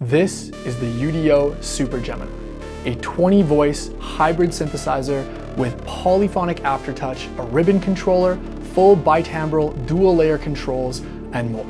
This is the UDO Super Gemini, a 20-voice hybrid synthesizer with polyphonic aftertouch, a ribbon controller, full bitimbral dual-layer controls, and more.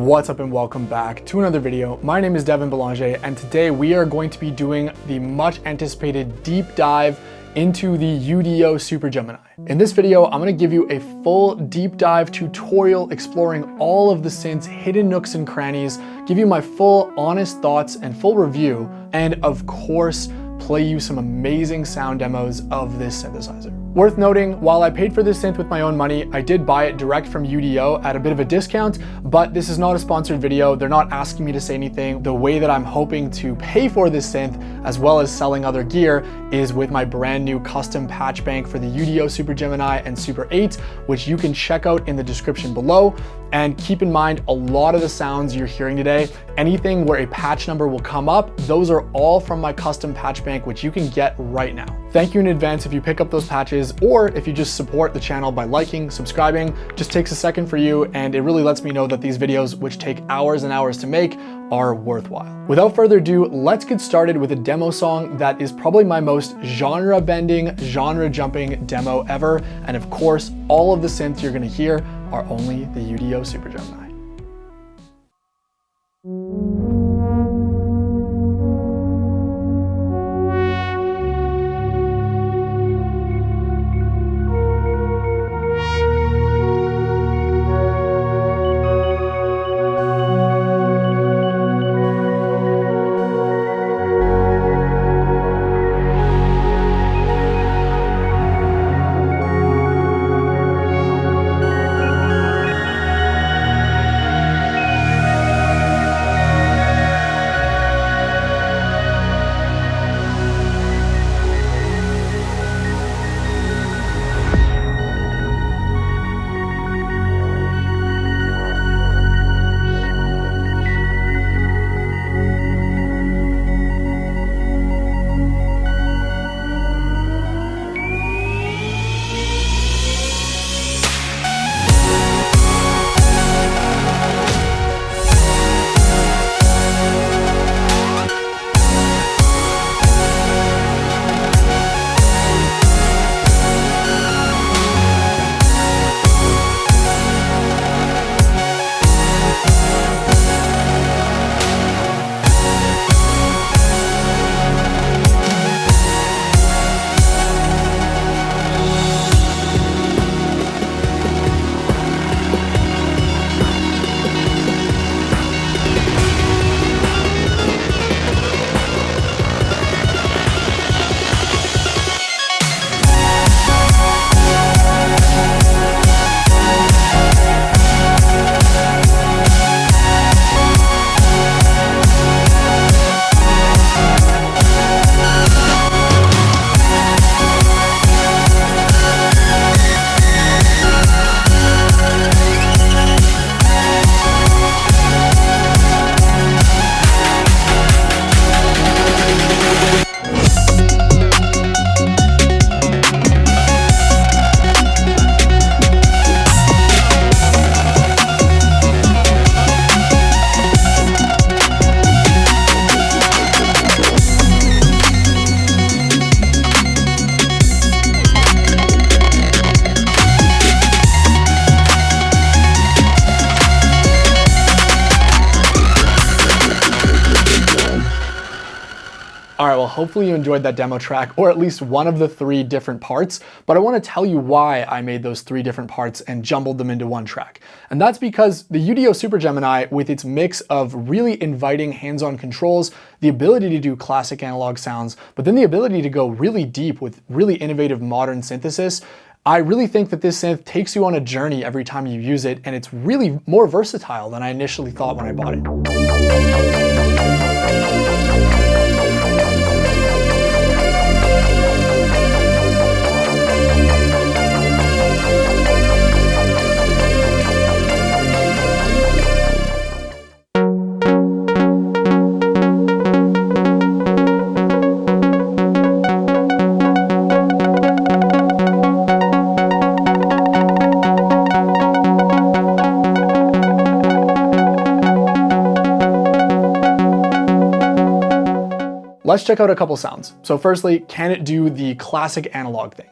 What's up and welcome back to another video. My name is Devin Belanger and today we are going to be doing the much anticipated deep dive into the UDO Super Gemini. In this video, I'm gonna give you a full deep dive tutorial exploring all of the synth's hidden nooks and crannies, give you my full honest thoughts and full review, and of course, play you some amazing sound demos of this synthesizer. Worth noting, while I paid for this synth with my own money, I did buy it direct from UDO at a bit of a discount, but this is not a sponsored video. They're not asking me to say anything. The way that I'm hoping to pay for this synth, as well as selling other gear, is with my brand new custom patch bank for the UDO Super Gemini and Super 8, which you can check out in the description below. And keep in mind, a lot of the sounds you're hearing today, anything where a patch number will come up, those are all from my custom patch bank, which you can get right now. Thank you in advance if you pick up those patches, or if you just support the channel by liking, subscribing. Just takes a second for you, and it really lets me know that these videos, which take hours and hours to make, are worthwhile. Without further ado, let's get started with a demo song that is probably my most genre-bending, genre-jumping demo ever. And of course, all of the synths you're gonna hear are only the UDO Super Gemini. All right, well, hopefully you enjoyed that demo track, or at least one of the 3 different parts, but I wanna tell you why I made those 3 different parts and jumbled them into one track. And that's because the UDO Super Gemini, with its mix of really inviting hands-on controls, the ability to do classic analog sounds, but then the ability to go really deep with really innovative modern synthesis, I really think that this synth takes you on a journey every time you use it, and it's really more versatile than I initially thought when I bought it. Let's check out a couple sounds. So firstly, can it do the classic analog thing?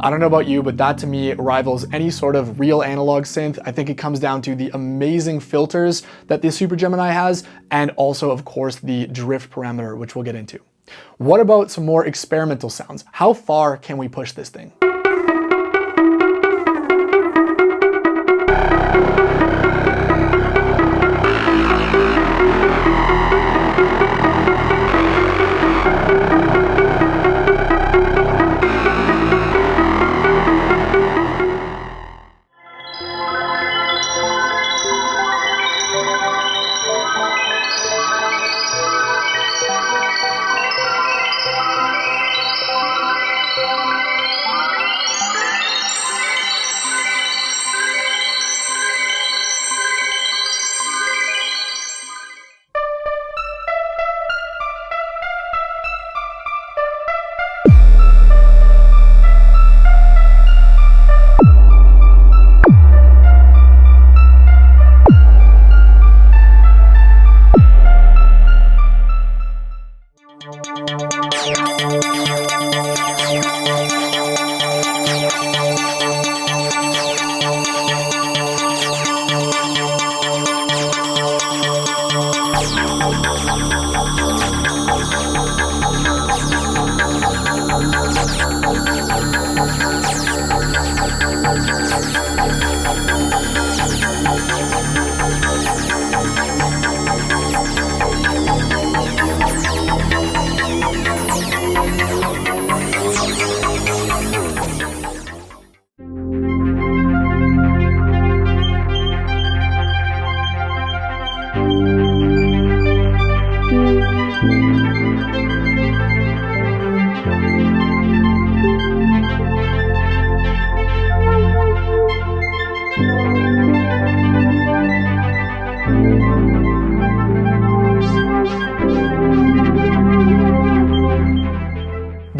I don't know about you, but that to me rivals any sort of real analog synth. I think it comes down to the amazing filters that the Super Gemini has, and also, of course, the drift parameter, which we'll get into. What about some more experimental sounds? How far can we push this thing?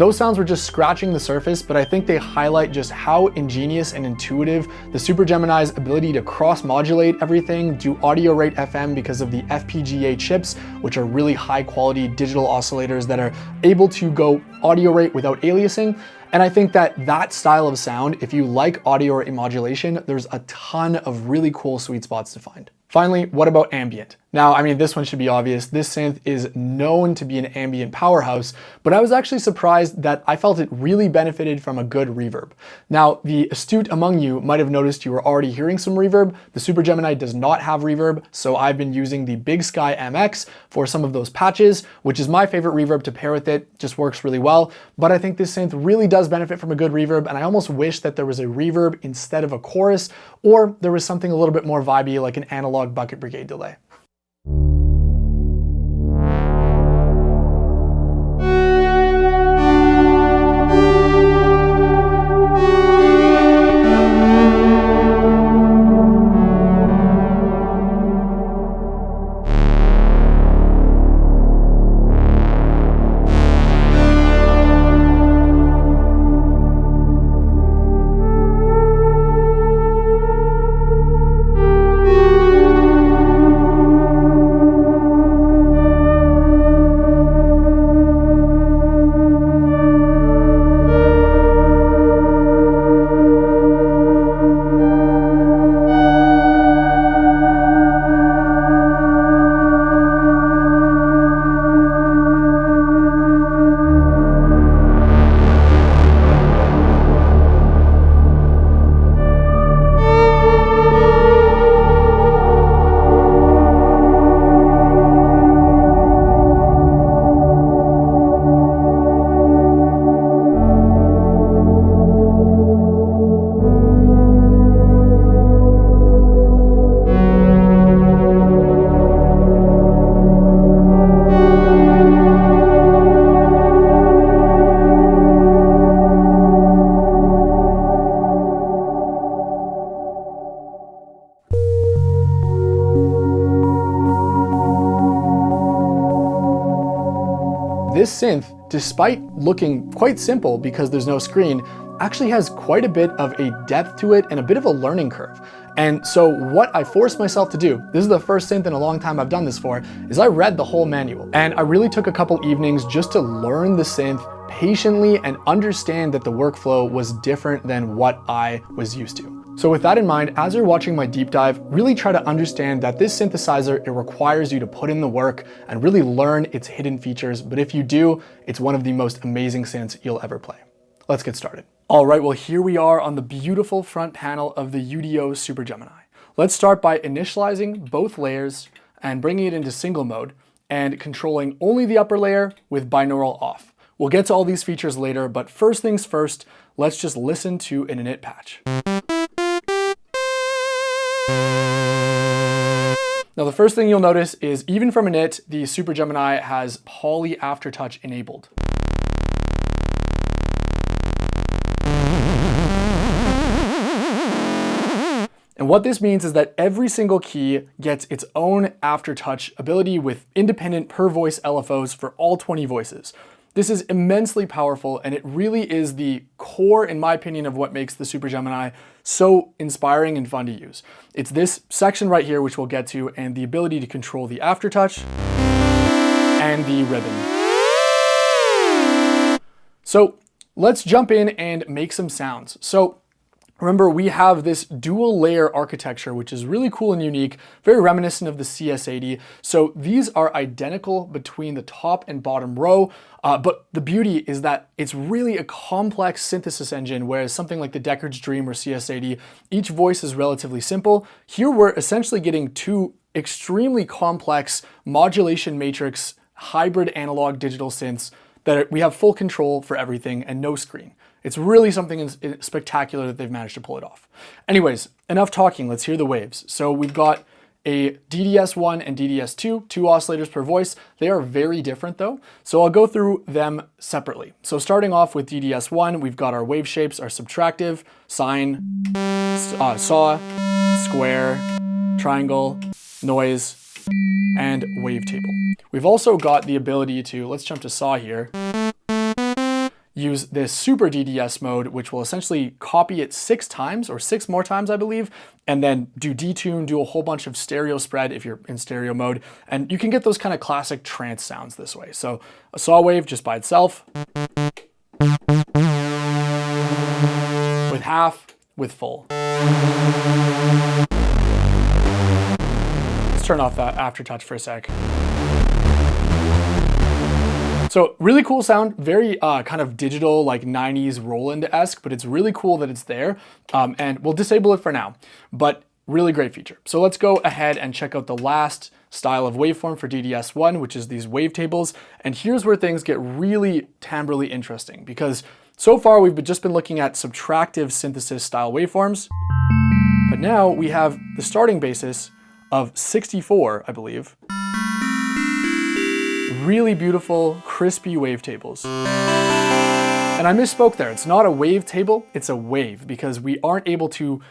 Those sounds were just scratching the surface, but I think they highlight just how ingenious and intuitive the Super Gemini's ability to cross-modulate everything, do audio rate FM because of the FPGA chips, which are really high quality digital oscillators that are able to go audio rate without aliasing, And I think that that style of sound, if you like audio or modulation, there's a ton of really cool sweet spots to find. Finally, what about ambient? Now, I mean, this one should be obvious. This synth is known to be an ambient powerhouse, but I was actually surprised that I felt it really benefited from a good reverb. Now, the astute among you might have noticed you were already hearing some reverb. The Super Gemini does not have reverb, so I've been using the Big Sky MX for some of those patches, which is my favorite reverb to pair with it. Just works really well. But I think this synth really does benefit from a good reverb, and I almost wish that there was a reverb instead of a chorus, or there was something a little bit more vibey like an analog bucket brigade delay. This synth, despite looking quite simple because there's no screen, actually has quite a bit of a depth to it and a bit of a learning curve. And so what I forced myself to do, this is the first synth in a long time I've done this for, is I read the whole manual. And I really took a couple evenings just to learn the synth patiently and understand that the workflow was different than what I was used to. So with that in mind, as you're watching my deep dive, really try to understand that this synthesizer, it requires you to put in the work and really learn its hidden features. But if you do, it's one of the most amazing synths you'll ever play. Let's get started. All right, well, here we are on the beautiful front panel of the UDO Super Gemini. Let's start by initializing both layers and bringing it into single mode and controlling only the upper layer with binaural off. We'll get to all these features later, but first things first, let's just listen to an init patch. Now, the first thing you'll notice is even from init, the Super Gemini has poly aftertouch enabled. And what this means is that every single key gets its own aftertouch ability with independent per voice LFOs for all 20 voices. This is immensely powerful, and it really is the core, in my opinion, of what makes the Super Gemini so inspiring and fun to use. It's this section right here, which we'll get to, and the ability to control the aftertouch and the ribbon. So let's jump in and make some sounds. So remember, we have this dual layer architecture, which is really cool and unique, very reminiscent of the CS-80. So these are identical between the top and bottom row, but the beauty is that it's really a complex synthesis engine, whereas something like the Deckard's Dream or CS-80, each voice is relatively simple. Here we're essentially getting two extremely complex modulation matrix hybrid analog digital synths that we have full control for everything and no screen. It's really something spectacular that they've managed to pull it off. Anyways, enough talking, let's hear the waves. So we've got a DDS1 and DDS2, two oscillators per voice. They are very different though, so I'll go through them separately. So starting off with DDS1, we've got our wave shapes, our subtractive, sine, saw, square, triangle, noise, and wavetable. We've also got the ability to, let's jump to saw here, use this super DDS mode, which will essentially copy it 6 times or 6 more times, I believe, and then do detune, do a whole bunch of stereo spread if you're in stereo mode. And you can get those kind of classic trance sounds this way. So a saw wave just by itself. with full. Let's turn off that aftertouch for a sec. So really cool sound, very kind of digital, like 90s Roland-esque, but it's really cool that it's there. And we'll disable it for now, but really great feature. So let's go ahead and check out the last style of waveform for DDS1, which is these wavetables. And here's where things get really timbrally interesting, because so far we've just been looking at subtractive synthesis style waveforms, but now we have the starting basis of 64, I believe. Really beautiful, crispy wavetables. And I misspoke there. It's not a wavetable, it's a wave, because we aren't able to,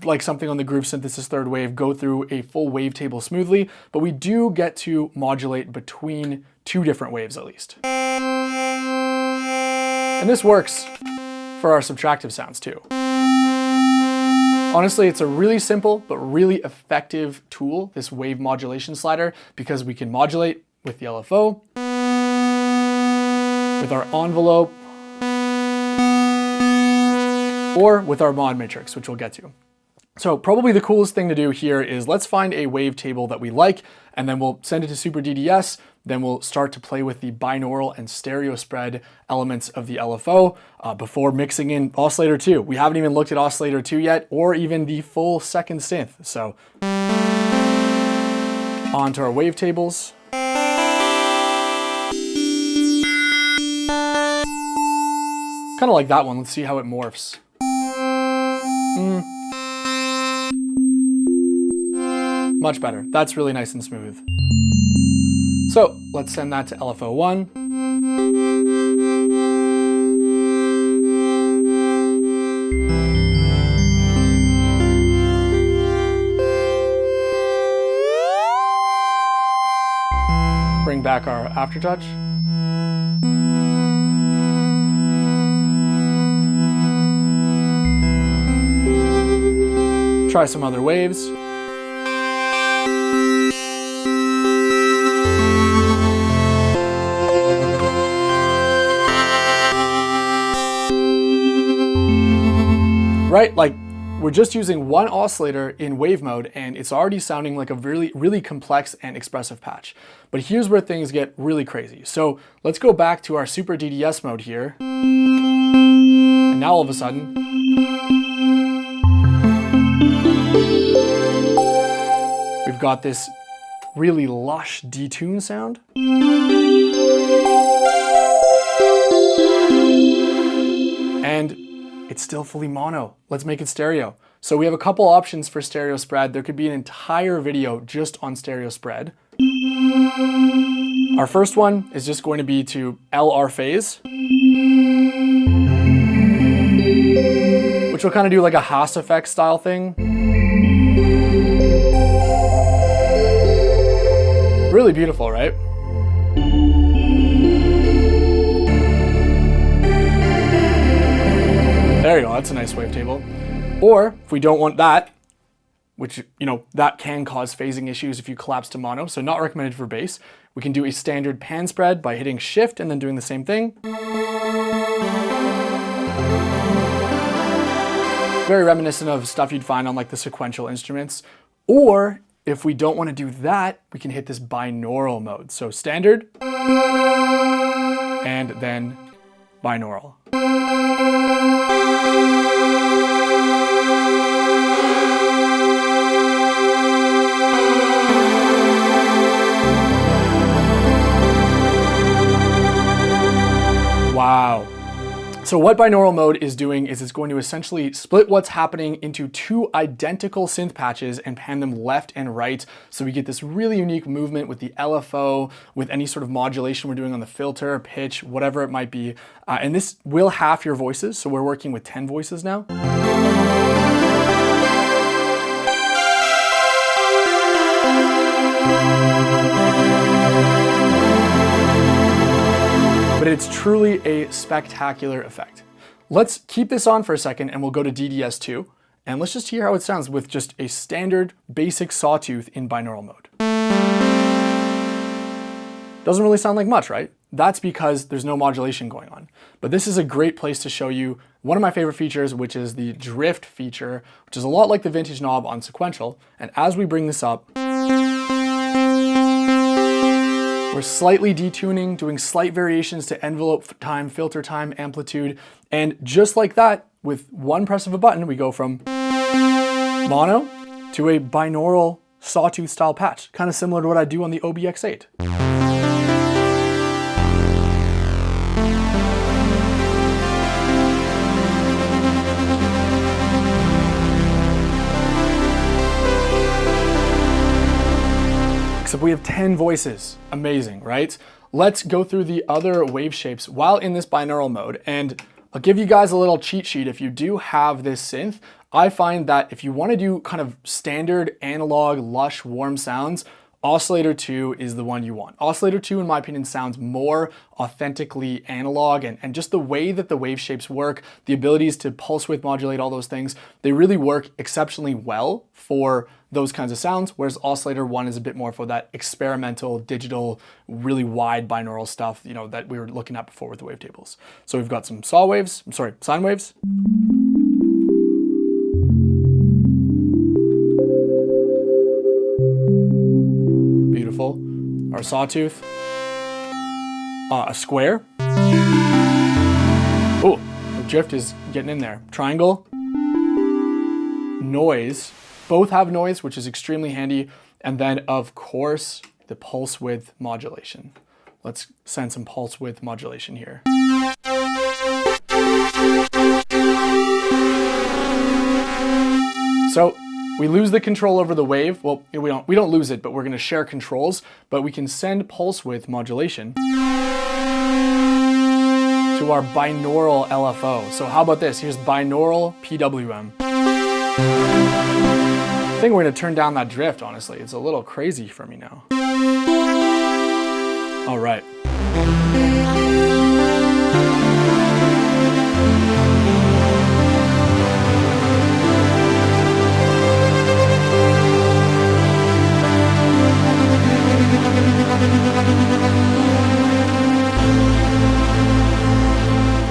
like something on the Groove Synthesis third wave, go through a full wavetable smoothly, but we do get to modulate between two different waves at least. And this works for our subtractive sounds too. Honestly, it's a really simple but really effective tool, this wave modulation slider, because we can modulate with the LFO, with our envelope, or with our mod matrix, which we'll get to. So probably the coolest thing to do here is let's find a wavetable that we like, and then we'll send it to Super DDS. Then we'll start to play with the binaural and stereo spread elements of the LFO before mixing in Oscillator 2. We haven't even looked at Oscillator 2 yet, or even the full second synth. So on to our wavetables. Kind of like that one. Let's see how it morphs. Much better. That's really nice and smooth. So let's send that to LFO1. Bring back our aftertouch. Try some other waves. Right, like we're just using one oscillator in wave mode and it's already sounding like a really, really complex and expressive patch. But here's where things get really crazy. So let's go back to our Super DDS mode here. And now all of a sudden, we've got this really lush detune sound. And it's still fully mono. Let's make it stereo. So we have a couple options for stereo spread. There could be an entire video just on stereo spread. Our first one is just going to be to LR phase, which will kind of do like a Haas effect style thing. Really beautiful, right? There you go, that's a nice wavetable. Or if we don't want that, which, that can cause phasing issues if you collapse to mono, so not recommended for bass, we can do a standard pan spread by hitting shift and then doing the same thing. Very reminiscent of stuff you'd find on like the sequential instruments. Or if we don't want to do that, we can hit this binaural mode. So standard, and then binaural. Wow. So what binaural mode is doing is it's going to essentially split what's happening into two identical synth patches and pan them left and right. So we get this really unique movement with the LFO, with any sort of modulation we're doing on the filter, pitch, whatever it might be. And this will half your voices. So we're working with 10 voices now. But it's truly a spectacular effect. Let's keep this on for a second and we'll go to DDS2 and let's just hear how it sounds with just a standard basic sawtooth in binaural mode. Doesn't really sound like much, right? That's because there's no modulation going on. But this is a great place to show you one of my favorite features, which is the drift feature, which is a lot like the vintage knob on sequential. And as we bring this up, we're slightly detuning, doing slight variations to envelope time, filter time, amplitude. And just like that, with one press of a button, we go from mono to a binaural sawtooth style patch, kind of similar to what I do on the OBX8. Except we have 10 voices. Amazing, right? Let's go through the other wave shapes while in this binaural mode. And I'll give you guys a little cheat sheet. If you do have this synth, I find that if you want to do kind of standard analog, lush, warm sounds, Oscillator 2 is the one you want. Oscillator 2, in my opinion, sounds more authentically analog, and just the way that the wave shapes work, the abilities to pulse width modulate, all those things, they really work exceptionally well for those kinds of sounds, whereas Oscillator 1 is a bit more for that experimental, digital, really wide binaural stuff, you know, that we were looking at before with the wavetables. So we've got some sine waves. Beautiful. Our sawtooth. A square. Oh, the drift is getting in there. Triangle. Noise. Both have noise, which is extremely handy. And then, of course, the pulse width modulation. Let's send some pulse width modulation here. So we lose the control over the wave. Well, we don't lose it, but we're going to share controls. But we can send pulse width modulation to our binaural LFO. So how about this? Here's binaural PWM. I think we're going to turn down that drift, honestly. It's a little crazy for me now. All right.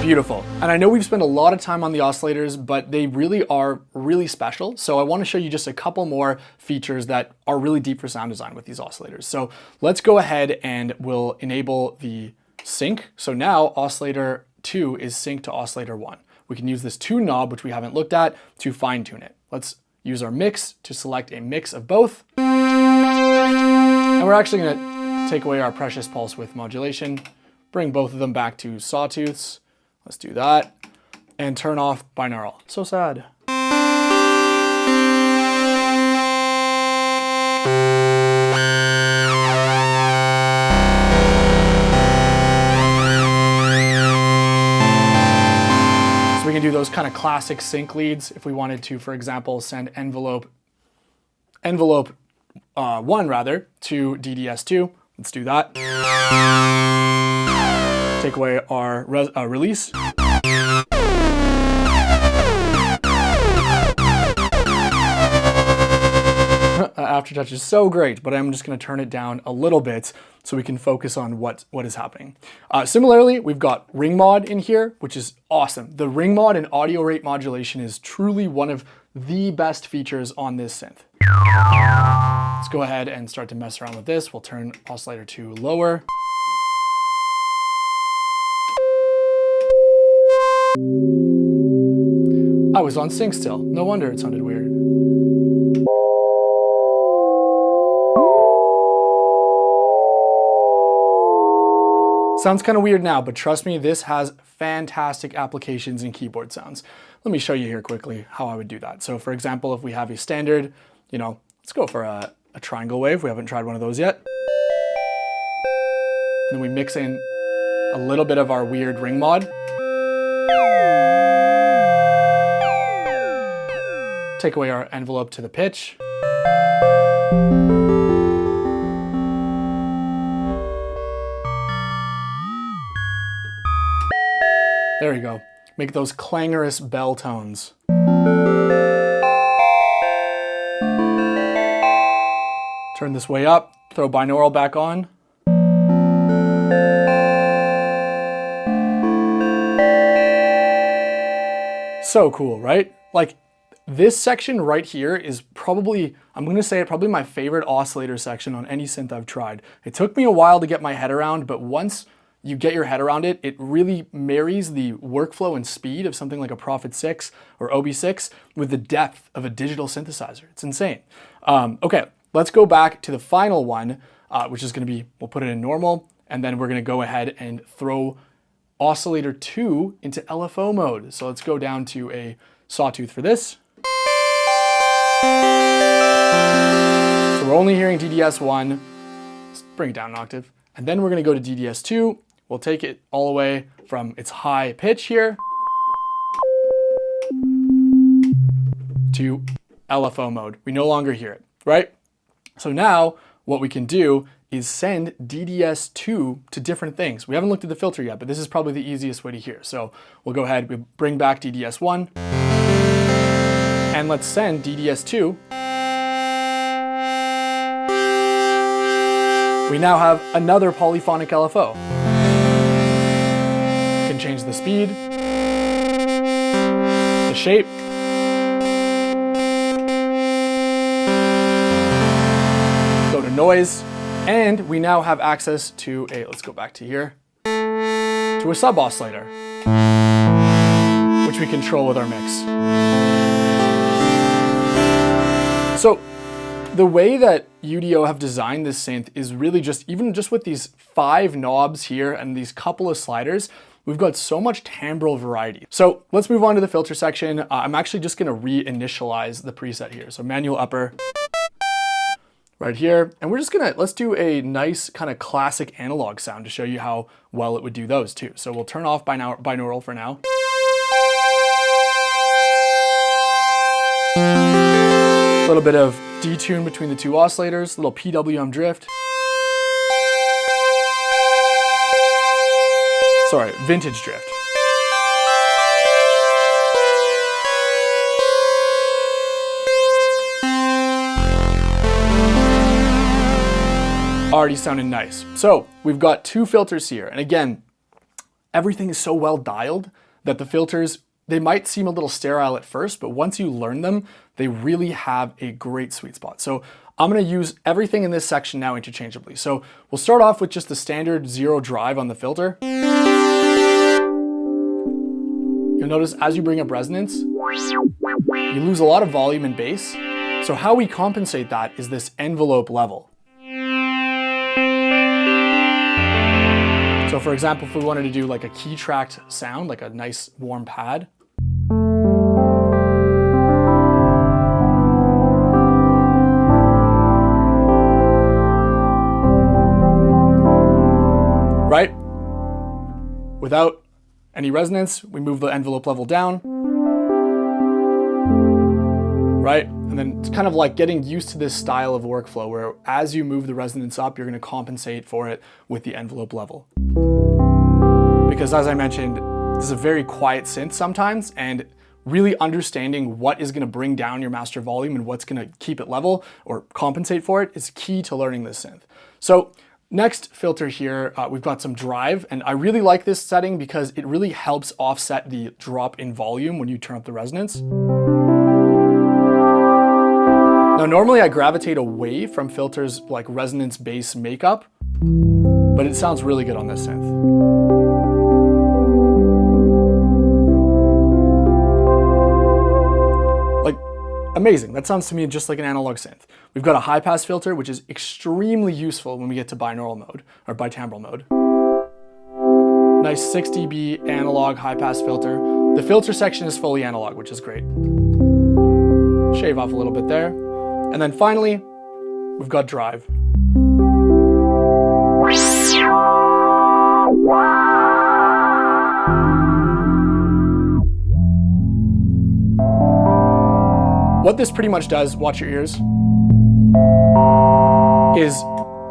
Beautiful. And I know we've spent a lot of time on the oscillators, but they really are really special. So I want to show you just a couple more features that are really deep for sound design with these oscillators. So let's go ahead and we'll enable the sync. So now oscillator 2 is synced to oscillator 1. We can use this tune knob, which we haven't looked at, to fine tune it. Let's use our mix to select a mix of both. And we're actually going to take away our precious pulse width modulation, bring both of them back to sawtooths. Let's do that and turn off binaural. So sad. So we can do those kind of classic sync leads if we wanted to, for example, send envelope 1 rather to DDS2. Let's do that. Take away our release. Aftertouch is so great, but I'm just going to turn it down a little bit so we can focus on what is happening. Similarly, we've got ring mod in here, which is awesome. The ring mod and audio rate modulation is truly one of the best features on this synth. Let's go ahead and start to mess around with this. We'll turn oscillator 2 lower. I was on sync still. No wonder it sounded weird. Sounds kind of weird now, but trust me, this has fantastic applications in keyboard sounds. Let me show you here quickly how I would do that. So for example, if we have a standard, let's go for a triangle wave. We haven't tried one of those yet. And then we mix in a little bit of our weird ring mod. Take away our envelope to the pitch. There you go. Make those clangorous bell tones. Turn this way up, throw binaural back on. So cool, right? Like this section right here is probably, I'm gonna say it, probably my favorite oscillator section on any synth I've tried. It took me a while to get my head around, but once you get your head around it, it really marries the workflow and speed of something like a Prophet 6 or OB6 with the depth of a digital synthesizer. It's insane. Okay, let's go back to the final one, which is gonna be, we'll put it in normal, and then we're gonna go ahead and throw oscillator 2 into LFO mode. So let's go down to a sawtooth for this. So we're only hearing DDS1. Let's bring it down an octave. And then we're gonna go to DDS2. We'll take it all the way from its high pitch here to LFO mode. We no longer hear it, right? So now what we can do is send DDS2 to different things. We haven't looked at the filter yet, but this is probably the easiest way to hear. So we'll go ahead, we bring back DDS1, and let's send DDS2. We now have another polyphonic LFO. We can change the speed, the shape, go to noise, and we now have access to a, let's go back to here, to a sub oscillator, which we control with our mix. So the way that UDO have designed this synth is really just, even just with these 5 knobs here and these couple of sliders, we've got so much timbral variety. So let's move on to the filter section. I'm actually just gonna reinitialize the preset here. So manual upper, right here. And we're just gonna, let's do a nice kind of classic analog sound to show you how well it would do those too. So we'll turn off binaural for now. A little bit of detune between the 2 oscillators, a little PWM drift. Sorry, vintage drift. Already sounding nice. So we've got 2 filters here. And again, everything is so well dialed that the filters, they might seem a little sterile at first, but once you learn them, they really have a great sweet spot. So I'm gonna use everything in this section now interchangeably. So we'll start off with just the standard 0 drive on the filter. You'll notice as you bring up resonance, you lose a lot of volume and bass. So how we compensate that is this envelope level. So for example, if we wanted to do like a key tracked sound, like a nice warm pad. Right? Without any resonance, we move the envelope level down. Right? And then it's kind of like getting used to this style of workflow where as you move the resonance up, you're going to compensate for it with the envelope level. Because as I mentioned, this is a very quiet synth sometimes, and really understanding what is going to bring down your master volume and what's going to keep it level or compensate for it is key to learning this synth. So next filter here, we've got some drive, and I really like this setting because it really helps offset the drop in volume when you turn up the resonance. Now, normally I gravitate away from filters like resonance bass makeup, but it sounds really good on this synth. Like, amazing. That sounds to me just like an analog synth. We've got a high pass filter, which is extremely useful when we get to binaural mode or bitimbral mode. Nice 6 dB analog high pass filter. The filter section is fully analog, which is great. Shave off a little bit there. And then finally, we've got drive. What this pretty much does, watch your ears, is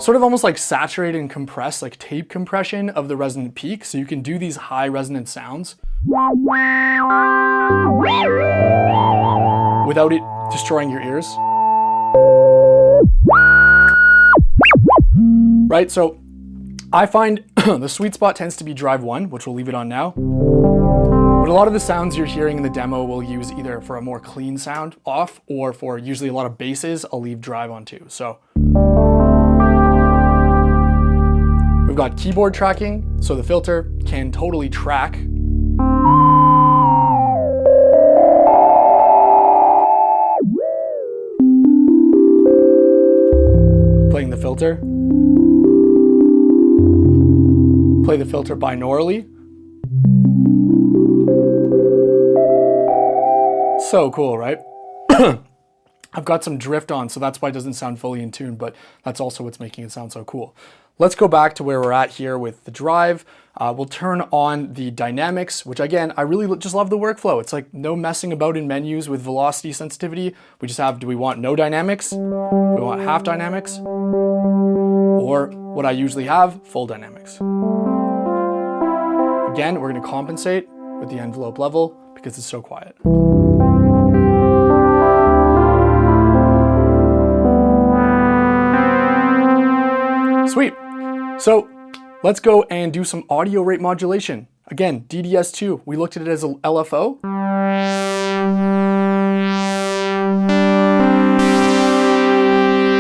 sort of almost like saturate and compress, like tape compression of the resonant peak. So you can do these high resonant sounds without it destroying your ears. Right, so I find the sweet spot tends to be drive 1, which we'll leave it on now. But a lot of the sounds you're hearing in the demo we'll use either for a more clean sound off, or for usually a lot of basses, I'll leave drive on 2. So we've got keyboard tracking, so the filter can totally track playing the filter. Play the filter binaurally. So cool, right? I've got some drift on, so that's why it doesn't sound fully in tune, but that's also what's making it sound so cool. Let's go back to where we're at here with the drive. We'll turn on the dynamics, which again, I really just love the workflow. It's like no messing about in menus with velocity sensitivity. We just have, do we want no dynamics? Do we want half dynamics? Or what I usually have, full dynamics. Again, we're gonna compensate with the envelope level because it's so quiet. Sweet. So let's go and do some audio rate modulation. Again, DDS2, we looked at it as a LFO.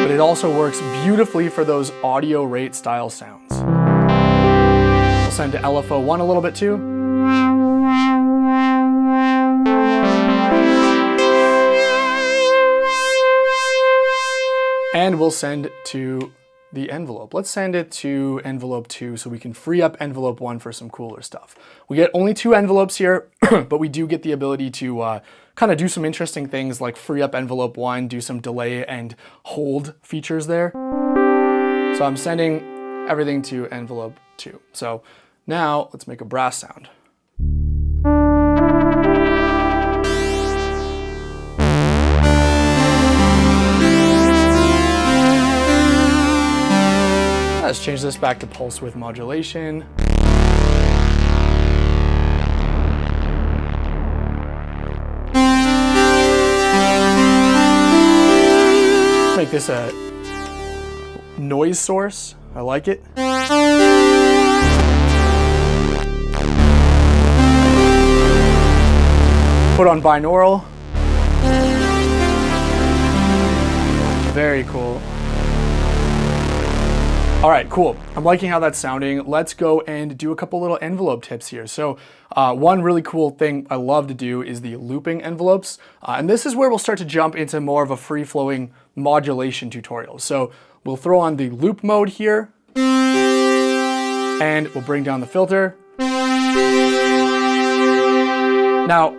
But it also works beautifully for those audio rate style sounds. We'll send to LFO1 a little bit too. And we'll send to the envelope. Let's send it to envelope 2 so we can free up envelope 1 for some cooler stuff. We get only 2 envelopes here, but we do get the ability to kind of do some interesting things like free up envelope 1, do some delay and hold features there. So I'm sending everything to envelope 2. So now let's make a brass sound. Let's change this back to pulse width modulation. Make this a noise source. I like it. Put on binaural. Very cool. All right, cool. I'm liking how that's sounding. Let's go and do a couple little envelope tips here. So one really cool thing I love to do is the looping envelopes. And this is where we'll start to jump into more of a free-flowing modulation tutorial. So we'll throw on the loop mode here and we'll bring down the filter. Now,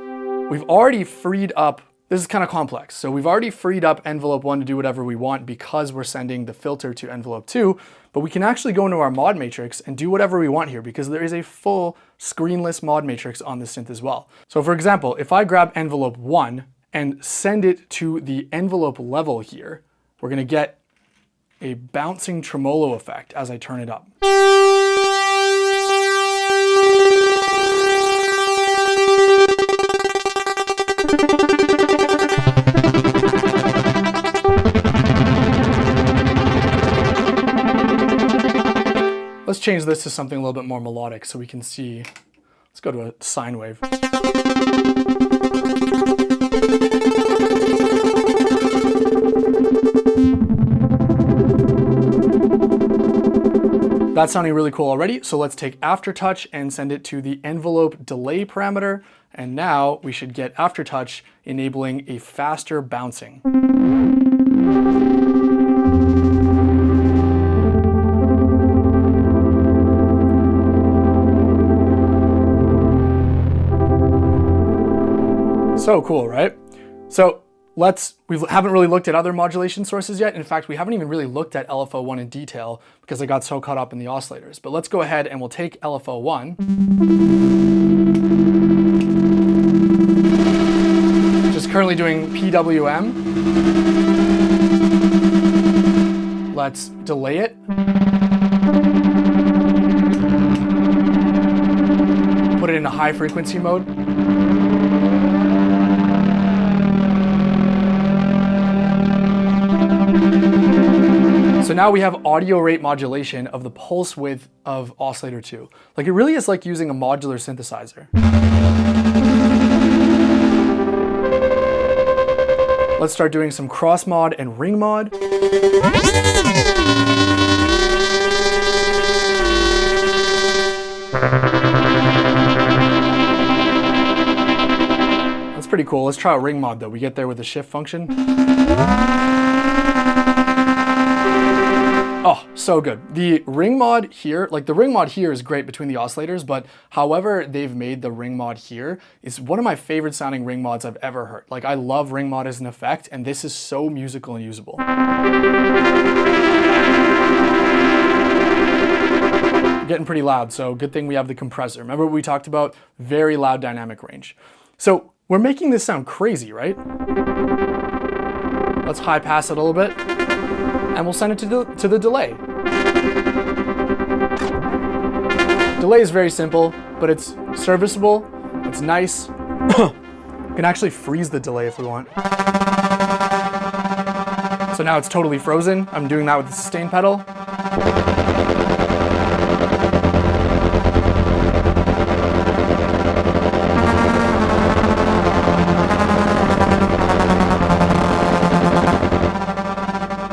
we've already freed up, this is kind of complex. So we've already freed up envelope 1 to do whatever we want because we're sending the filter to envelope 2, but we can actually go into our mod matrix and do whatever we want here because there is a full screenless mod matrix on the synth as well. So for example, if I grab envelope 1 and send it to the envelope level here, we're gonna get a bouncing tremolo effect as I turn it up. Let's change this to something a little bit more melodic so we can see. Let's go to a sine wave. That's sounding really cool already. So let's take aftertouch and send it to the envelope delay parameter. And now we should get aftertouch enabling a faster bouncing. So cool, right? So we haven't really looked at other modulation sources yet. In fact, we haven't even really looked at LFO1 in detail because I got so caught up in the oscillators. But let's go ahead and we'll take LFO1. Just currently doing PWM. Let's delay it. Put it in a high frequency mode. So now we have audio rate modulation of the pulse width of oscillator 2. Like it really is like using a modular synthesizer. Let's start doing some cross mod and ring mod. That's pretty cool. Let's try a ring mod though. We get there with the shift function. Oh, so good. The ring mod here, like the ring mod here is great between the oscillators, but however they've made the ring mod here is one of my favorite sounding ring mods I've ever heard. Like I love ring mod as an effect, and this is so musical and usable. Getting pretty loud, so good thing we have the compressor. Remember what we talked about? Very loud dynamic range. So we're making this sound crazy, right? Let's high pass it a little bit. And we'll send it to the delay. Delay is very simple, but it's serviceable, it's nice. We can actually freeze the delay if we want. So now it's totally frozen. I'm doing that with the sustain pedal.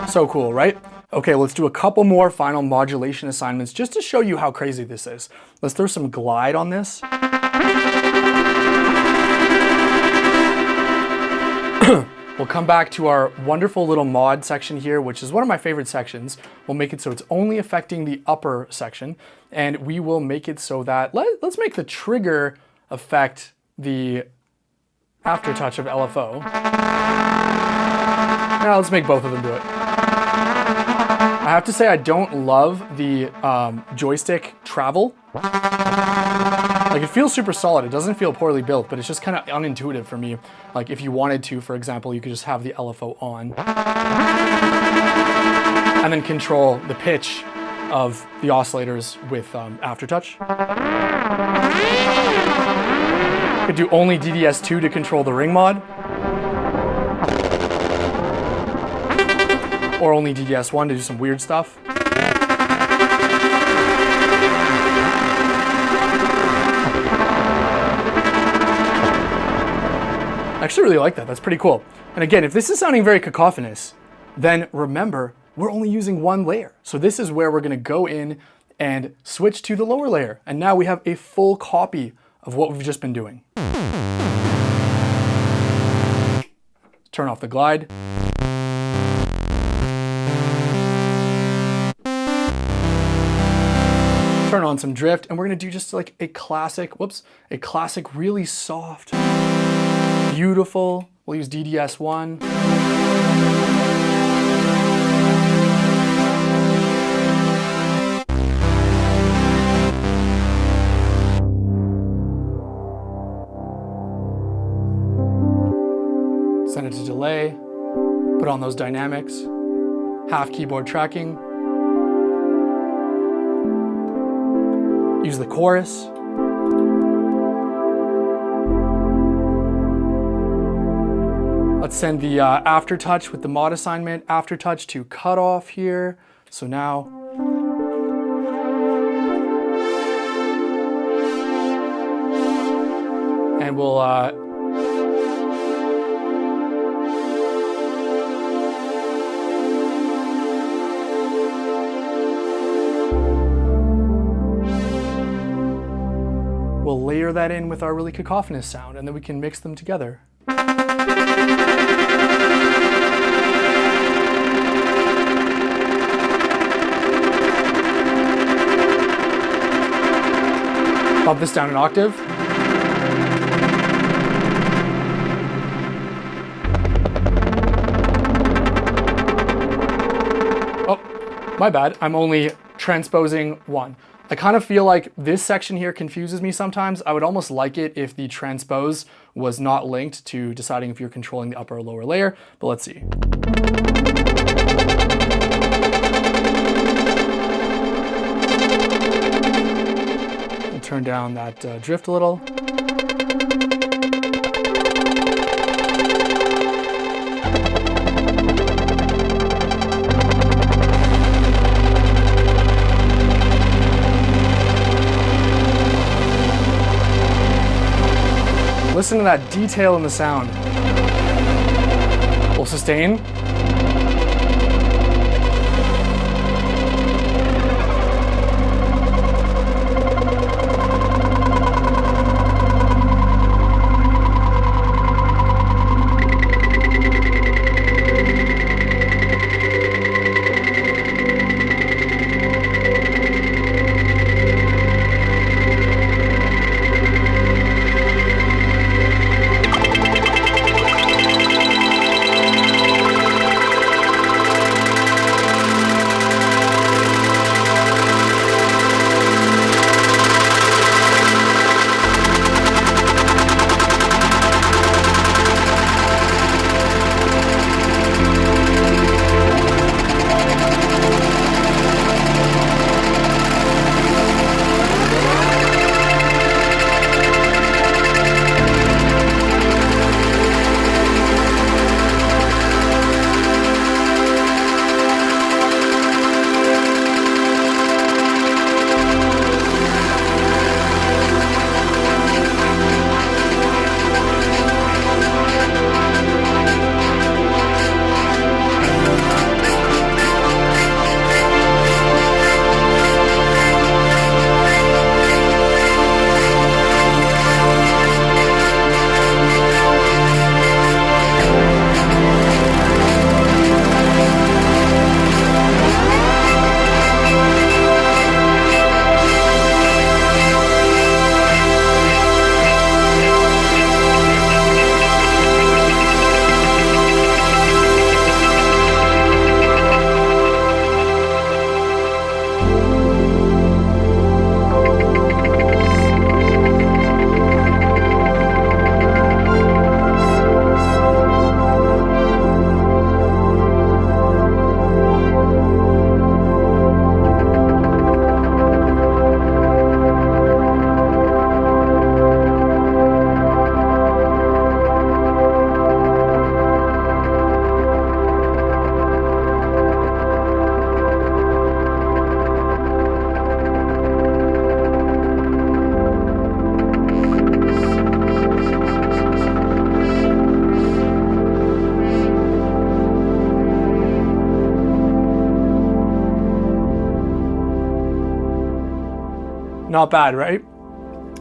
So cool, right? Okay, let's do a couple more final modulation assignments just to show you how crazy this is. Let's throw some glide on this. We'll come back to our wonderful little mod section here, which is one of my favorite sections. We'll make it so it's only affecting the upper section, and we will make it so that, let's make the trigger affect the aftertouch of LFO. Now let's make both of them do it. I have to say I don't love the joystick travel. Like it feels super solid. It doesn't feel poorly built, but it's just kind of unintuitive for me. Like if you wanted to, for example, you could just have the LFO on and then control the pitch of the oscillators with aftertouch. Could do only DDS2 to control the ring mod. Or only DDS1 to do some weird stuff. I actually really like that. That's pretty cool. And again, if this is sounding very cacophonous, then remember, we're only using one layer. So this is where we're going to go in and switch to the lower layer. And now we have a full copy of what we've just been doing. Turn off the glide. Turn on some drift, and we're gonna do just like a classic, a classic really soft, beautiful, we'll use DDS1. Send it to delay, put on those dynamics, half keyboard tracking. Use the chorus. Let's send the aftertouch with the mod assignment, aftertouch to cutoff here. So now, and we'll layer that in with our really cacophonous sound, and then we can mix them together. Bump this down an octave. Oh, my bad. I'm only transposing one. I kind of feel like this section here confuses me sometimes. I would almost like it if the transpose was not linked to deciding if you're controlling the upper or lower layer, but let's see. We'll turn down that drift a little. Listen to that detail in the sound. We'll sustain. Not bad, right?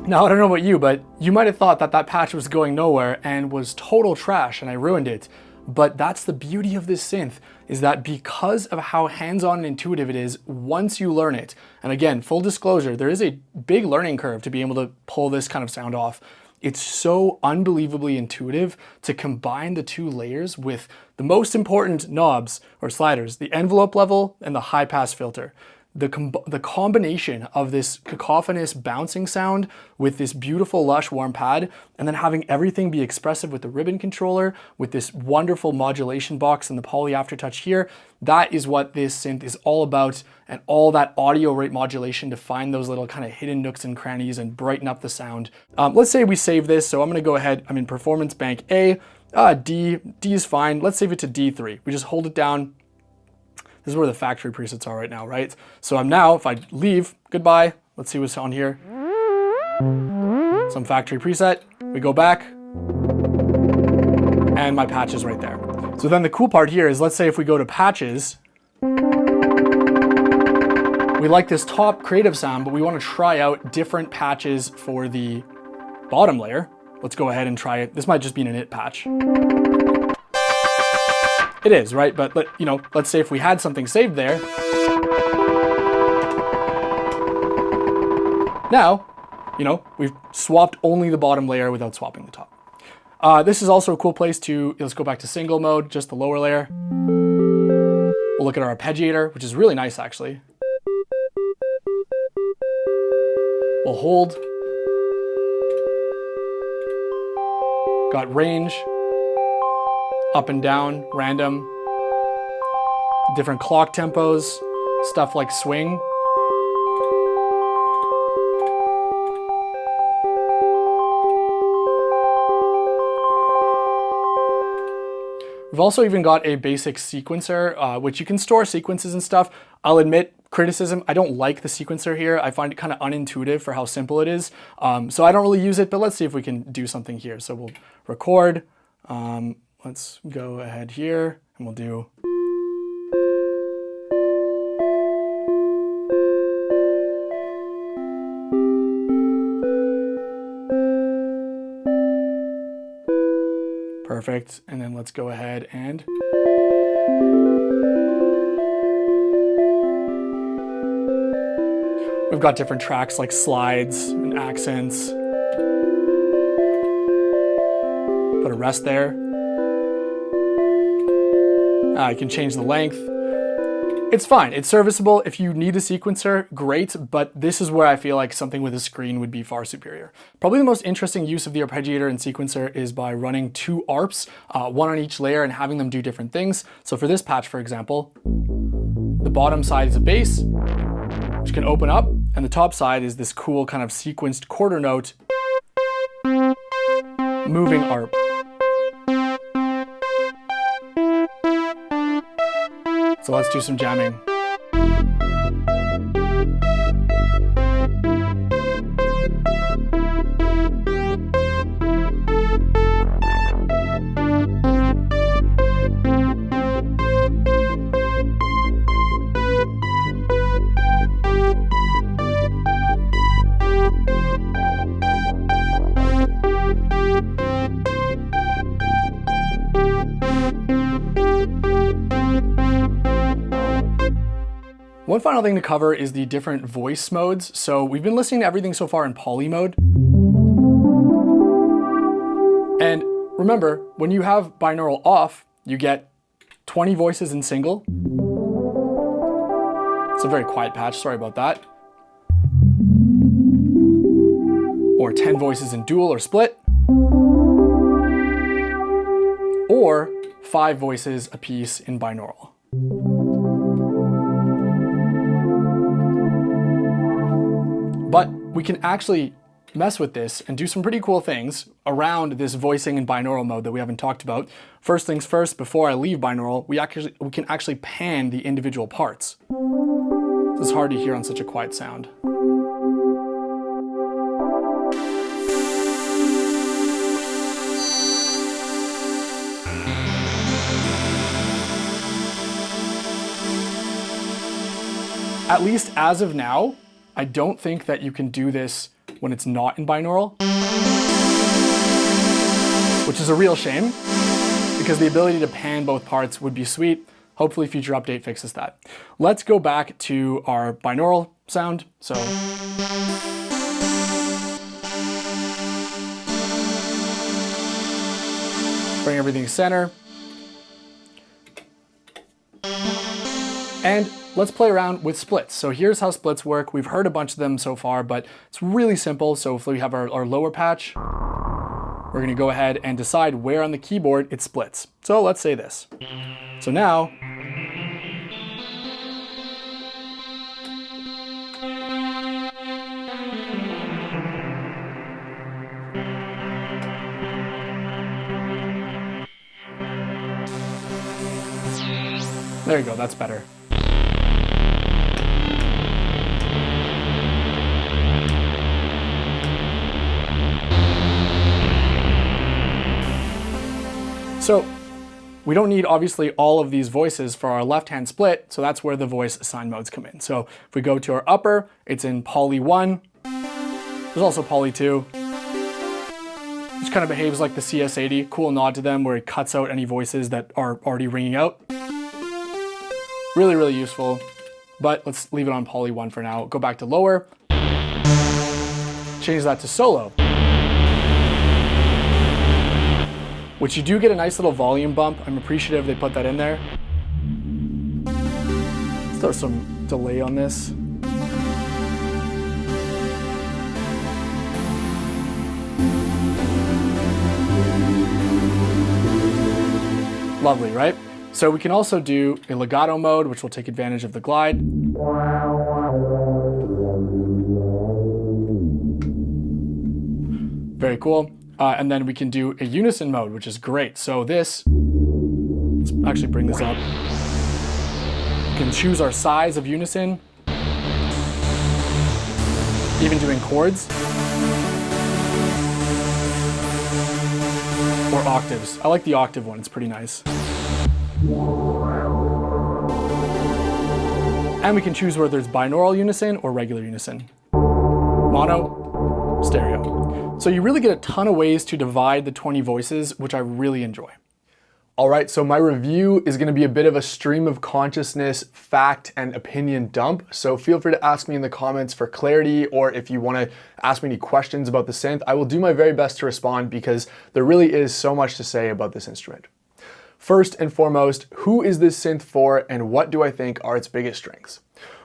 Now, I don't know about you, but you might have thought that that patch was going nowhere and was total trash and I ruined it. But that's the beauty of this synth, is that because of how hands-on and intuitive it is, once you learn it, and again, full disclosure, there is a big learning curve to be able to pull this kind of sound off. It's so unbelievably intuitive to combine the two layers with the most important knobs or sliders, the envelope level and the high pass filter. The combination of this cacophonous bouncing sound with this beautiful lush warm pad, and then having everything be expressive with the ribbon controller, with this wonderful modulation box and the poly aftertouch here, that is what this synth is all about, and all that audio rate modulation to find those little kind of hidden nooks and crannies and brighten up the sound. Let's say we save this, so I'm gonna go ahead, I'm in Performance Bank A, D is fine, let's save it to D3. We just hold it down. This is where the factory presets are right now, right? So I'm now, if I leave, goodbye, let's see what's on here. Some factory preset, we go back, and my patch is right there. So then the cool part here is, let's say if we go to patches, we like this top creative sound, but we want to try out different patches for the bottom layer. Let's go ahead and try it. This might just be an init patch. It is, right? But let's say if we had something saved there. Now, we've swapped only the bottom layer without swapping the top. This is also a cool place to, let's go back to single mode, just the lower layer. We'll look at our arpeggiator, which is really nice actually. We'll hold. Got range. Up and down, random, different clock tempos, stuff like swing. We've also even got a basic sequencer, which you can store sequences and stuff. I'll admit, criticism, I don't like the sequencer here. I find it kind of unintuitive for how simple it is. So I don't really use it, but let's see if we can do something here. So we'll record. Let's go ahead here and we'll do. Perfect. And then let's go ahead and we've got different tracks like slides and accents. Put a rest there. I can change the length. It's fine, it's serviceable. If you need a sequencer, great, but this is where I feel like something with a screen would be far superior. Probably the most interesting use of the arpeggiator and sequencer is by running 2 ARPs, one on each layer, and having them do different things. So for this patch, for example, the bottom side is a bass, which can open up, and the top side is this cool kind of sequenced quarter note, moving ARP. So let's do some jamming. One final thing to cover is the different voice modes. So we've been listening to everything so far in poly mode. And remember, when you have binaural off, you get 20 voices in single. It's a very quiet patch, sorry about that. Or 10 voices in dual or split. Or 5 voices a piece in binaural. But we can actually mess with this and do some pretty cool things around this voicing and binaural mode that we haven't talked about. First things first, before I leave binaural, we can actually pan the individual parts. This is hard to hear on such a quiet sound. At least as of now, I don't think that you can do this when it's not in binaural, which is a real shame because the ability to pan both parts would be sweet. Hopefully future update fixes that. Let's go back to our binaural sound. So bring everything center. And let's play around with splits. So here's how splits work. We've heard a bunch of them so far, but it's really simple. So if we have our lower patch, we're gonna go ahead and decide where on the keyboard it splits. So let's say this. So now, there you go, that's better. So we don't need obviously all of these voices for our left-hand split, so that's where the voice assign modes come in. So if we go to our upper, it's in poly 1. There's also poly 2. Which kind of behaves like the CS-80. Cool nod to them where it cuts out any voices that are already ringing out. Really, really useful. But let's leave it on poly 1 for now. Go back to lower. Change that to solo. Which you do get a nice little volume bump. I'm appreciative they put that in there. Let's throw some delay on this. Lovely, right? So we can also do a legato mode, which will take advantage of the glide. Very cool. And then we can do a unison mode, which is great. So this, let's actually bring this up. We can choose our size of unison. even doing chords or octaves. I like the octave one, it's pretty nice. And we can choose whether it's binaural unison or regular unison. Mono, stereo. So you really get a ton of ways to divide the 20 voices, which I really enjoy. All right, so my review is gonna be a bit of a stream of consciousness, fact, and opinion dump. So feel free to ask me in the comments for clarity, or if you wanna ask me any questions about the synth, I will do my very best to respond because there really is so much to say about this instrument. First and foremost, who is this synth for and what do I think are its biggest strengths?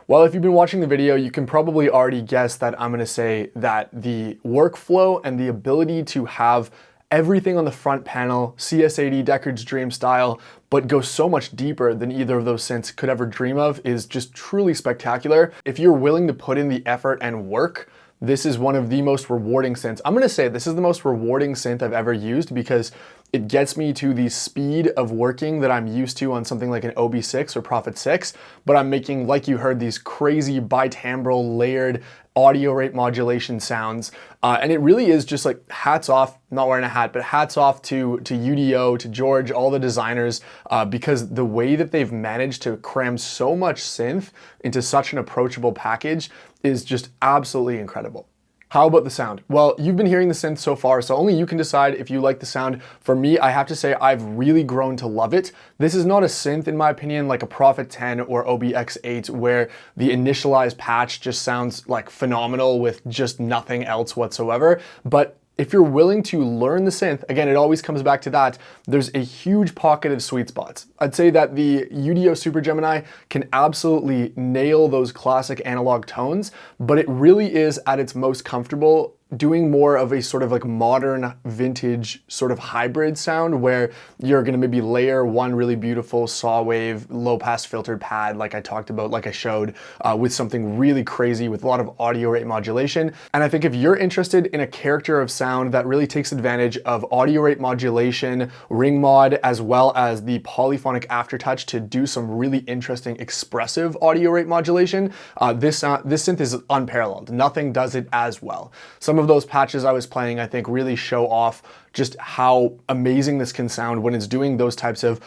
Well, if you've been watching the video, you can probably already guess that I'm gonna say that the workflow and the ability to have everything on the front panel, CS-80 Deckard's Dream style, but go so much deeper than either of those synths could ever dream of is just truly spectacular. If you're willing to put in the effort and work, this is one of the most rewarding synths. I'm gonna say this is the most rewarding synth I've ever used because it gets me to the speed of working that I'm used to on something like an OB6 or Prophet 6, but I'm making, like you heard, these crazy bitimbral layered audio rate modulation sounds. And it really is just like hats off, not wearing a hat, but hats off to UDO, to George, all the designers, because the way that they've managed to cram so much synth into such an approachable package is just absolutely incredible. How about the sound? Well, you've been hearing the synth so far, so only you can decide if you like the sound. For me, I have to say I've really grown to love it. This is not a synth, in my opinion, like a Prophet 10 or OBX8, where the initialized patch just sounds like phenomenal with just nothing else whatsoever. But if you're willing to learn the synth, again, it always comes back to that, there's a huge pocket of sweet spots. I'd say that the UDO Super Gemini can absolutely nail those classic analog tones, but it really is at its most comfortable doing more of a sort of like modern vintage sort of hybrid sound where you're gonna maybe layer one really beautiful saw wave, low pass filtered pad like I talked about, like I showed, with something really crazy with a lot of audio rate modulation. And I think if you're interested in a character of sound that really takes advantage of audio rate modulation, ring mod, as well as the polyphonic aftertouch to do some really interesting expressive audio rate modulation, this synth is unparalleled. Nothing does it as well. Some of those patches I was playing, I think, really show off just how amazing this can sound when it's doing those types of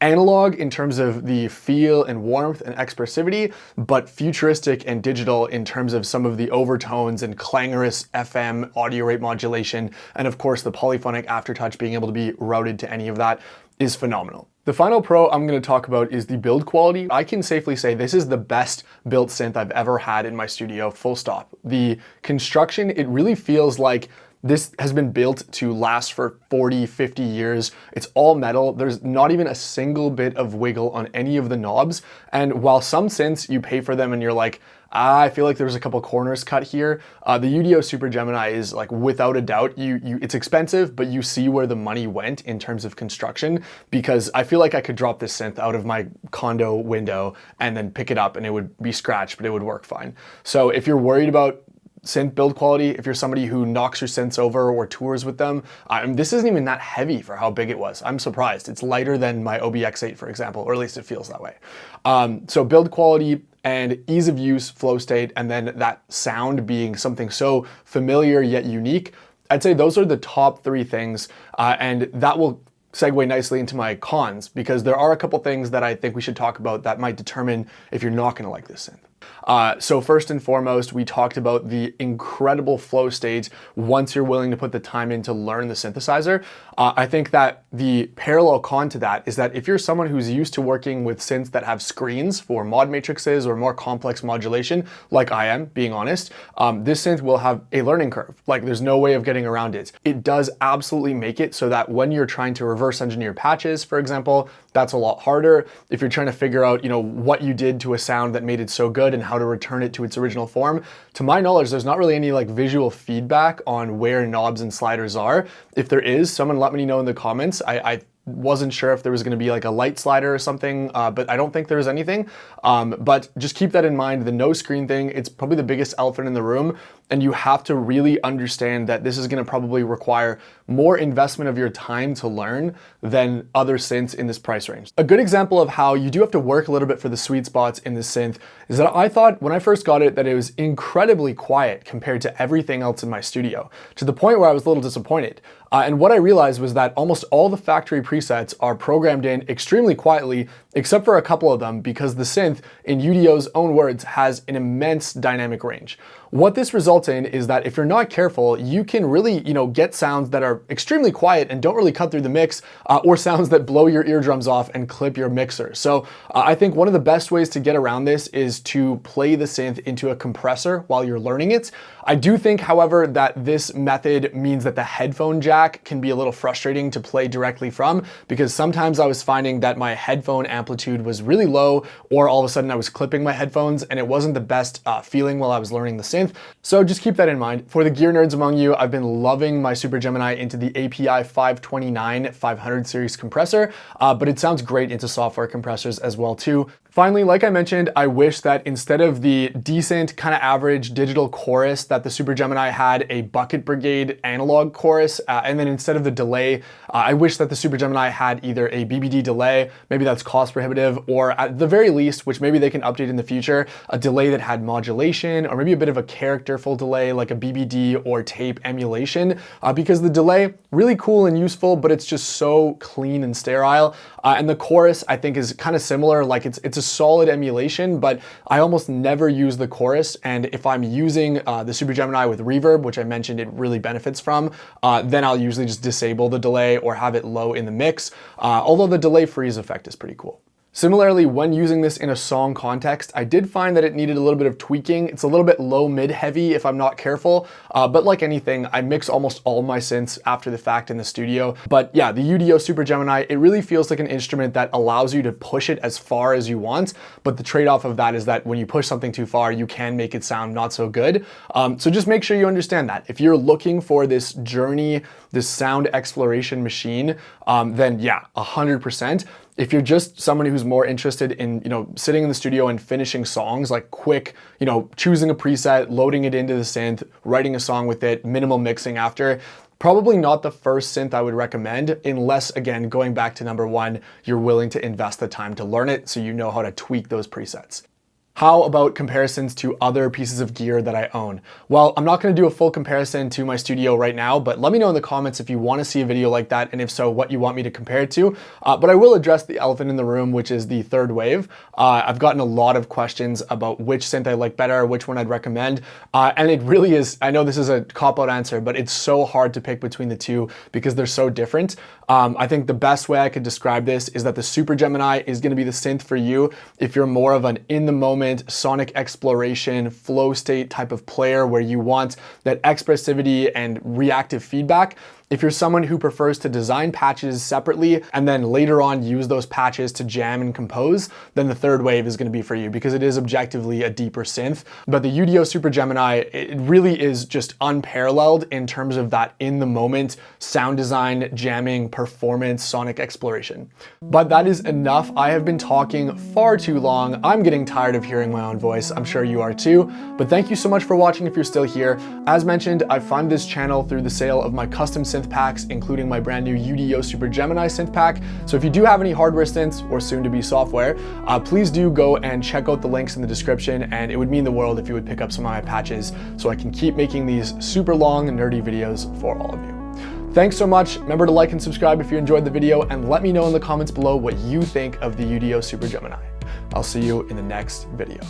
analog in terms of the feel and warmth and expressivity, but futuristic and digital in terms of some of the overtones and clangorous FM audio rate modulation. And of course, the polyphonic aftertouch being able to be routed to any of that is phenomenal. The final pro I'm going to talk about is the build quality. I can safely say this is the best built synth I've ever had in my studio, full stop. The construction, it really feels like this has been built to last for 40, 50 years. It's all metal. There's not even a single bit of wiggle on any of the knobs. And while some synths, you pay for them and you're like, I feel like there's a couple corners cut here. The UDO Super Gemini is like, without a doubt, it's expensive, but you see where the money went in terms of construction, because I feel like I could drop this synth out of my condo window and then pick it up and it would be scratched, but it would work fine. So if you're worried about synth build quality, if you're somebody who knocks your synths over or tours with them, this isn't even that heavy for how big it was. I'm surprised. It's lighter than my OBX8, for example, or at least it feels that way. So build quality and ease of use, flow state, and then that sound being something so familiar yet unique, I'd say those are the top three things, and that will segue nicely into my cons, because there are a couple things that I think we should talk about that might determine if you're not gonna like this synth. So first and foremost, we talked about the incredible flow state once you're willing to put the time in to learn the synthesizer. I think that the parallel con to that is that if you're someone who's used to working with synths that have screens for mod matrices or more complex modulation, like I am, being honest, this synth will have a learning curve. Like, there's no way of getting around it. It does absolutely make it so that when you're trying to reverse engineer patches, for example, that's a lot harder. If you're trying to figure out, what you did to a sound that made it so good and how to return it to its original form, to my knowledge, there's not really any like visual feedback on where knobs and sliders are. If there is, someone let me know in the comments. I wasn't sure if there was going to be like a light slider or something, but I don't think there's anything. But just keep that in mind. The no screen thing, it's probably the biggest elephant in the room. And you have to really understand that this is going to probably require more investment of your time to learn than other synths in this price range. A good example of how you do have to work a little bit for the sweet spots in this synth is that I thought when I first got it that it was incredibly quiet compared to everything else in my studio, to the point where I was a little disappointed. And what I realized was that almost all the factory presets are programmed in extremely quietly, except for a couple of them, because the synth, in UDO's own words, has an immense dynamic range. What this results in is that if you're not careful, you can really, get sounds that are extremely quiet and don't really cut through the mix, or sounds that blow your eardrums off and clip your mixer. So I think one of the best ways to get around this is to play the synth into a compressor while you're learning it. I do think, however, that this method means that the headphone jack can be a little frustrating to play directly from, because sometimes I was finding that my headphone amplitude was really low, or all of a sudden I was clipping my headphones and it wasn't the best feeling while I was learning the synth. So just keep that in mind. For the gear nerds among you, I've been loving my Super Gemini into the API 529 500 series compressor, but it sounds great into software compressors as well too. Finally, like I mentioned, I wish that instead of the decent kind of average digital chorus that the Super Gemini had, a Bucket Brigade analog chorus, and then instead of the delay, I wish that the Super Gemini had either a BBD delay, maybe that's cost prohibitive, or at the very least, which maybe they can update in the future, a delay that had modulation, or maybe a bit of a characterful delay like a BBD or tape emulation, because the delay, really cool and useful, but it's just so clean and sterile. And the chorus, I think, is kind of similar, like it's a solid emulation, but I almost never use the chorus. And if I'm using the Super Gemini with reverb, which I mentioned it really benefits from, then I'll usually just disable the delay or have it low in the mix, although the delay freeze effect is pretty cool. Similarly, when using this in a song context, I did find that it needed a little bit of tweaking. It's a little bit low mid heavy if I'm not careful, but like anything, I mix almost all my synths after the fact in the studio. But yeah, the UDO Super Gemini, it really feels like an instrument that allows you to push it as far as you want, but the trade-off of that is that when you push something too far, you can make it sound not so good. So just make sure you understand that. If you're looking for this journey, this sound exploration machine, then yeah, 100%. If you're just someone who's more interested in, sitting in the studio and finishing songs, like quick, choosing a preset, loading it into the synth, writing a song with it, minimal mixing after, probably not the first synth I would recommend, unless, again, going back to number one, you're willing to invest the time to learn it so you know how to tweak those presets. How about comparisons to other pieces of gear that I own? Well, I'm not gonna do a full comparison to my studio right now, but let me know in the comments if you wanna see a video like that, and if so, what you want me to compare it to. But I will address the elephant in the room, which is the third wave. I've gotten a lot of questions about which synth I like better, which one I'd recommend. And it really is, I know this is a cop-out answer, but it's so hard to pick between the two because they're so different. I think the best way I could describe this is that the Super Gemini is gonna be the synth for you if you're more of an in-the-moment sonic exploration, flow state type of player where you want that expressivity and reactive feedback. If you're someone who prefers to design patches separately and then later on use those patches to jam and compose, then the third wave is going to be for you because it is objectively a deeper synth. But the UDO Super Gemini, it really is just unparalleled in terms of that in the moment sound design, jamming, performance, sonic exploration. But that is enough. I have been talking far too long. I'm getting tired of hearing my own voice. I'm sure you are too. But thank you so much for watching if you're still here. As mentioned, I funded this channel through the sale of my custom synth packs, including my brand new UDO Super Gemini synth pack. So if you do have any hardware synths or soon to be software, please do go and check out the links in the description, and it would mean the world if you would pick up some of my patches so I can keep making these super long and nerdy videos for all of you. Thanks so much. Remember to like and subscribe if you enjoyed the video, and let me know in the comments below what you think of the UDO Super Gemini. I'll see you in the next video.